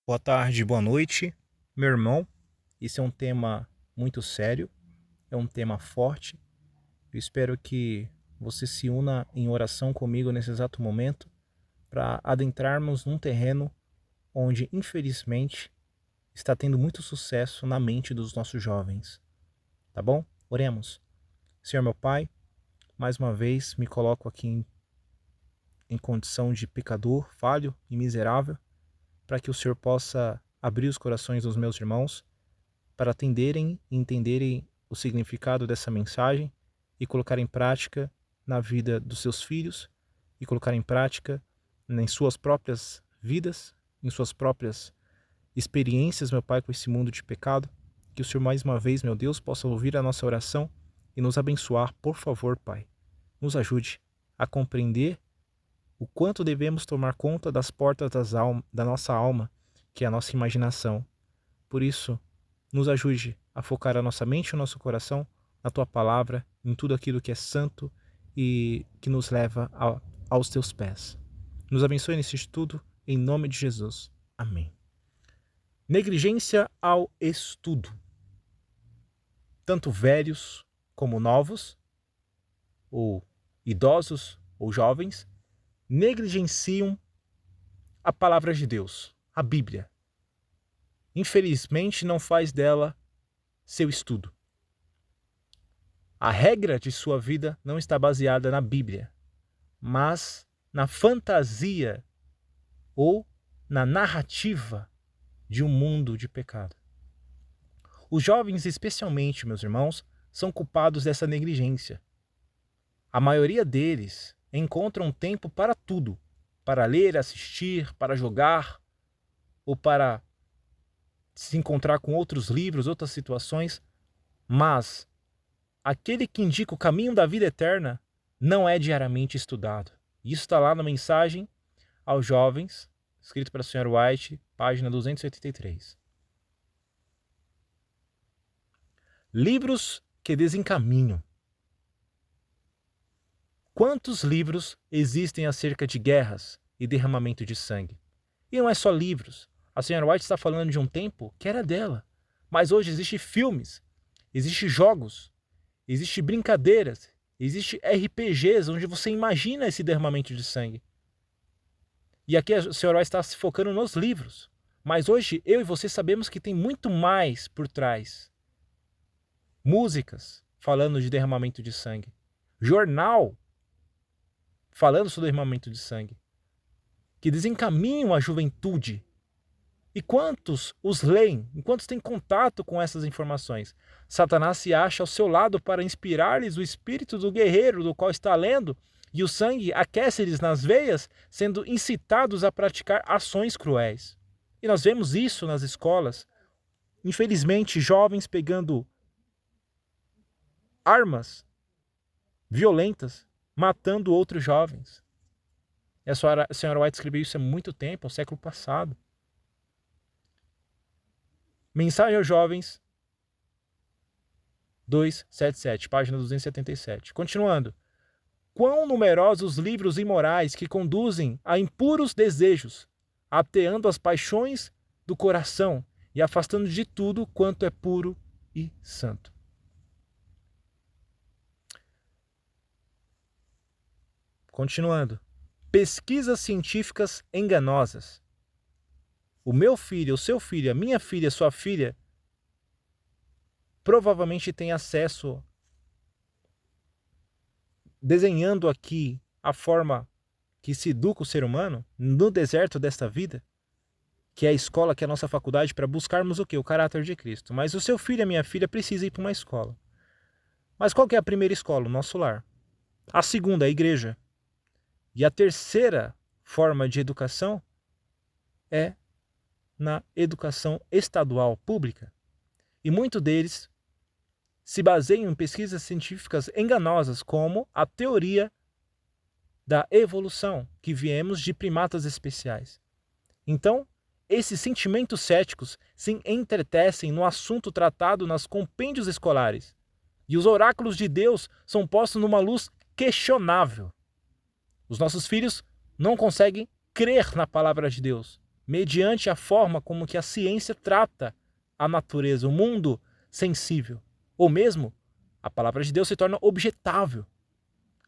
Boa tarde, boa noite, meu irmão. Esse é um tema muito sério, é um tema forte. Eu espero que você se una em oração comigo nesse exato momento para adentrarmos num terreno onde, infelizmente, está tendo muito sucesso na mente dos nossos jovens. Tá bom? Oremos. Senhor meu Pai, mais uma vez me coloco aqui em condição de pecador, falho e miserável, para que o Senhor possa abrir os corações dos meus irmãos para atenderem e entenderem o significado dessa mensagem e colocar em prática na vida dos seus filhos e colocar em prática em suas próprias vidas, em suas próprias experiências, meu Pai, com esse mundo de pecado. Que o Senhor mais uma vez, meu Deus, possa ouvir a nossa oração e nos abençoar, por favor, Pai. Nos ajude a compreender o quanto devemos tomar conta das portas da nossa alma, que é a nossa imaginação. Por isso, nos ajude a focar a nossa mente e o nosso coração na Tua Palavra, em tudo aquilo que é santo e que nos leva aos Teus pés. Nos abençoe nesse estudo, em nome de Jesus. Amém. Negligência ao estudo. Tanto velhos como novos, ou idosos ou jovens, negligenciam a Palavra de Deus, a Bíblia. Infelizmente, não faz dela seu estudo. A regra de sua vida não está baseada na Bíblia, mas na fantasia ou na narrativa de um mundo de pecado. Os jovens, especialmente, meus irmãos, são culpados dessa negligência. A maioria deles encontram tempo para tudo, para ler, assistir, para jogar ou para se encontrar com outros livros, outras situações, mas aquele que indica o caminho da vida eterna não é diariamente estudado. Isso está lá na mensagem aos jovens, escrito pela Sra. White, página 283. Livros que desencaminham. Quantos livros existem acerca de guerras e derramamento de sangue? E não é só livros. A Sra. White está falando de um tempo que era dela. Mas hoje existem filmes, existem jogos, existem brincadeiras, existem RPGs onde você imagina esse derramamento de sangue. E aqui a Sra. White está se focando nos livros. Mas hoje eu e você sabemos que tem muito mais por trás. Músicas falando de derramamento de sangue. Jornal falando sobre derramamento de sangue. Que desencaminham a juventude. E quantos os leem? E quantos têm contato com essas informações? Satanás se acha ao seu lado para inspirar-lhes o espírito do guerreiro do qual está lendo, e o sangue aquece-lhes nas veias, sendo incitados a praticar ações cruéis. E nós vemos isso nas escolas. Infelizmente, jovens pegando armas violentas, matando outros jovens. E a Sra. White escreveu isso há muito tempo, no século passado. Mensagem aos Jovens 277, página 277. Continuando. Quão numerosos livros imorais que conduzem a impuros desejos, ateando as paixões do coração e afastando de tudo quanto é puro e santo. Continuando. Pesquisas científicas enganosas. O meu filho, o seu filho, a minha filha, a sua filha, provavelmente tem acesso, desenhando aqui a forma que se educa o ser humano no deserto desta vida, que é a escola, que é a nossa faculdade, para buscarmos o quê? O caráter de Cristo. Mas o seu filho e a minha filha precisam ir para uma escola. Mas qual que é a primeira escola? O nosso lar. A segunda, a igreja. E a terceira forma de educação é na educação estadual pública. E muitos deles se baseiam em pesquisas científicas enganosas, como a teoria da evolução, que viemos de primatas especiais. Então, esses sentimentos céticos se entretecem no assunto tratado nas compêndios escolares. E os oráculos de Deus são postos numa luz questionável. Os nossos filhos não conseguem crer na palavra de Deus, mediante a forma como que a ciência trata a natureza, o mundo sensível. Ou mesmo, a palavra de Deus se torna objetável.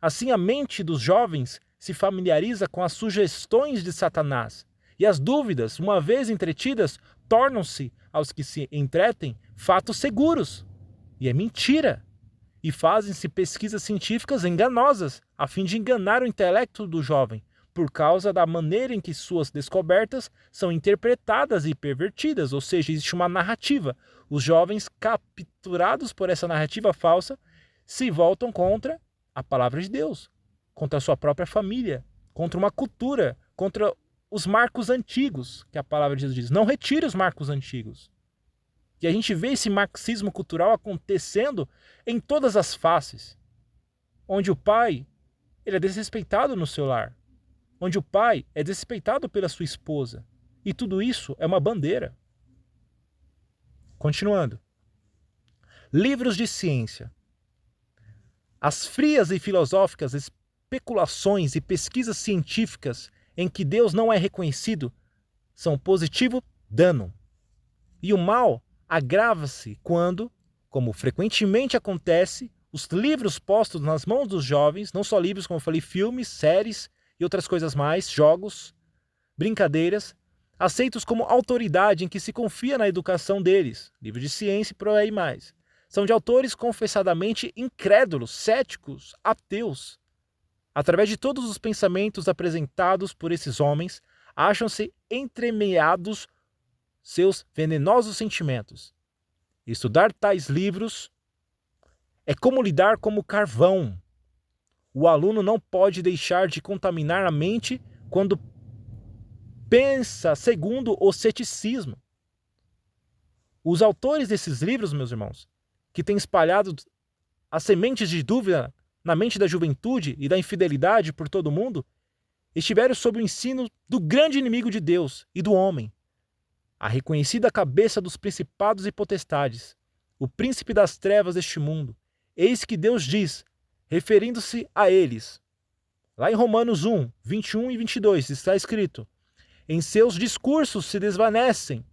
Assim, a mente dos jovens se familiariza com as sugestões de Satanás. E as dúvidas, uma vez entretidas, tornam-se, aos que se entretem, fatos seguros. E é mentira. E fazem-se pesquisas científicas enganosas, a fim de enganar o intelecto do jovem, por causa da maneira em que suas descobertas são interpretadas e pervertidas, ou seja, existe uma narrativa. Os jovens, capturados por essa narrativa falsa, se voltam contra a palavra de Deus, contra a sua própria família, contra uma cultura, contra os marcos antigos, que a palavra de Deus diz. Não retire os marcos antigos. E a gente vê esse marxismo cultural acontecendo em todas as faces, onde o pai ele é desrespeitado no seu lar, onde o pai é desrespeitado pela sua esposa. E tudo isso é uma bandeira. Continuando. Livros de ciência. As frias e filosóficas especulações e pesquisas científicas em que Deus não é reconhecido são positivo dano. E o mal agrava-se quando, como frequentemente acontece, os livros postos nas mãos dos jovens, não só livros, como eu falei, filmes, séries e outras coisas mais, jogos, brincadeiras, aceitos como autoridade em que se confia na educação deles, livros de ciência e por aí mais. São de autores confessadamente incrédulos, céticos, ateus. Através de todos os pensamentos apresentados por esses homens, acham-se entremeados seus venenosos sentimentos. Estudar tais livros é como lidar como carvão. O aluno não pode deixar de contaminar a mente quando pensa segundo o ceticismo. Os autores desses livros, meus irmãos, que têm espalhado as sementes de dúvida na mente da juventude e da infidelidade por todo o mundo, estiveram sob o ensino do grande inimigo de Deus e do homem, a reconhecida cabeça dos principados e potestades, o príncipe das trevas deste mundo. Eis que Deus diz, referindo-se a eles. Lá em Romanos 1, 21 e 22 está escrito: em seus discursos se desvanecem,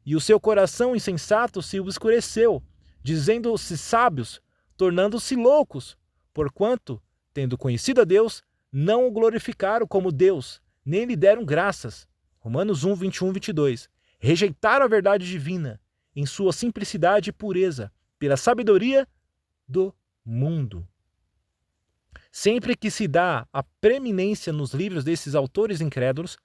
e o seu coração insensato se obscureceu, dizendo-se sábios, tornando-se loucos, porquanto, tendo conhecido a Deus, não o glorificaram como Deus, nem lhe deram graças. Romanos 1, 21 e 22. Rejeitaram a verdade divina, em sua simplicidade e pureza, pela sabedoria do mundo. Sempre que se dá a preeminência nos livros desses autores incrédulos,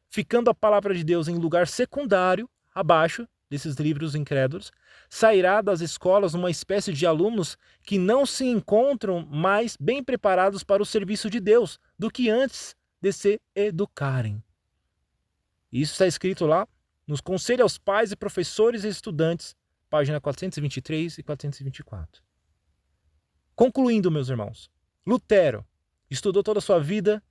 ficando a palavra de Deus em lugar secundário, abaixo desses livros incrédulos, sairá das escolas uma espécie de alunos que não se encontram mais bem preparados para o serviço de Deus do que antes de se educarem. Isso está escrito lá nos Conselhos aos Pais e Professores e Estudantes, página 423 e 424. Concluindo, meus irmãos, Lutero estudou toda a sua vida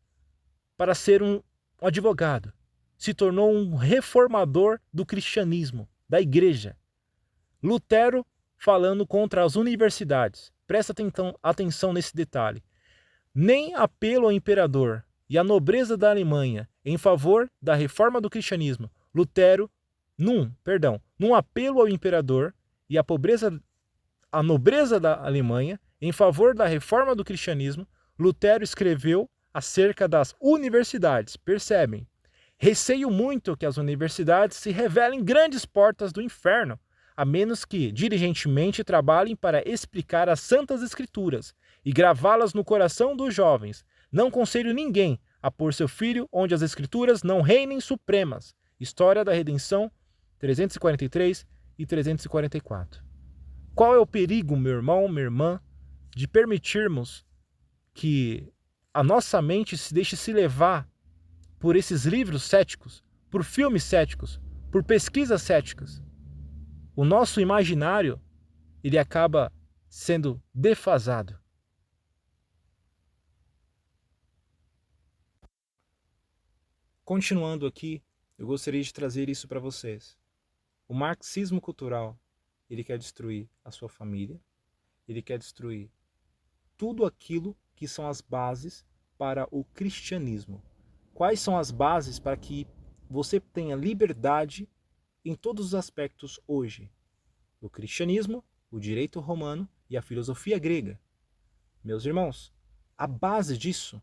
para ser um advogado. Se tornou um reformador do cristianismo, da igreja. Lutero falando contra as universidades. Presta atenção nesse detalhe. Nem apelo ao imperador e à nobreza da Alemanha em favor da reforma do cristianismo. Lutero, num apelo ao imperador e à nobreza da Alemanha em favor da reforma do cristianismo, Lutero escreveu acerca das universidades. Percebem? Receio muito que as universidades se revelem grandes portas do inferno, a menos que diligentemente trabalhem para explicar as Santas Escrituras e gravá-las no coração dos jovens. Não aconselho ninguém a pôr seu filho onde as Escrituras não reinem supremas. História da Redenção, 343 e 344. Qual é o perigo, meu irmão, minha irmã, de permitirmos que a nossa mente se deixe se levar por esses livros céticos, por filmes céticos, por pesquisas céticas? O nosso imaginário, ele acaba sendo defasado. Continuando aqui, eu gostaria de trazer isso para vocês. O marxismo cultural, ele quer destruir a sua família, ele quer destruir tudo aquilo que são as bases para o cristianismo. Quais são as bases para que você tenha liberdade em todos os aspectos hoje. O cristianismo, o direito romano e a filosofia grega. Meus irmãos, a base disso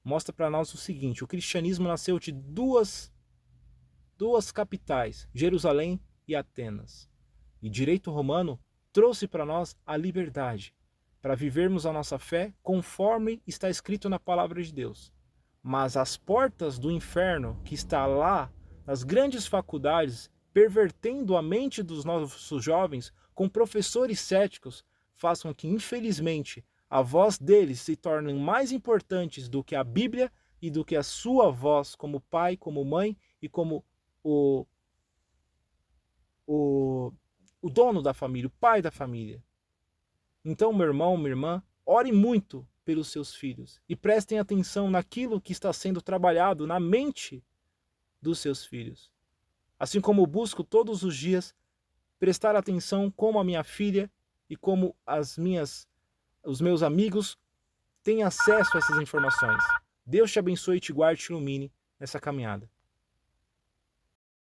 mostra para nós o seguinte: o cristianismo nasceu de duas capitais, Jerusalém e Atenas. E direito romano trouxe para nós a liberdade, para vivermos a nossa fé conforme está escrito na palavra de Deus. Mas as portas do inferno, que está lá nas grandes faculdades, pervertendo a mente dos nossos jovens com professores céticos, façam que, infelizmente, a voz deles se tornem mais importantes do que a Bíblia e do que a sua voz como pai, como mãe e como o, o, o dono da família, o pai da família. Então, meu irmão, minha irmã, ore muito pelos seus filhos e prestem atenção naquilo que está sendo trabalhado na mente dos seus filhos. Assim como busco todos os dias prestar atenção como a minha filha e como os meus amigos têm acesso a essas informações. Deus te abençoe, te guarde e te ilumine nessa caminhada.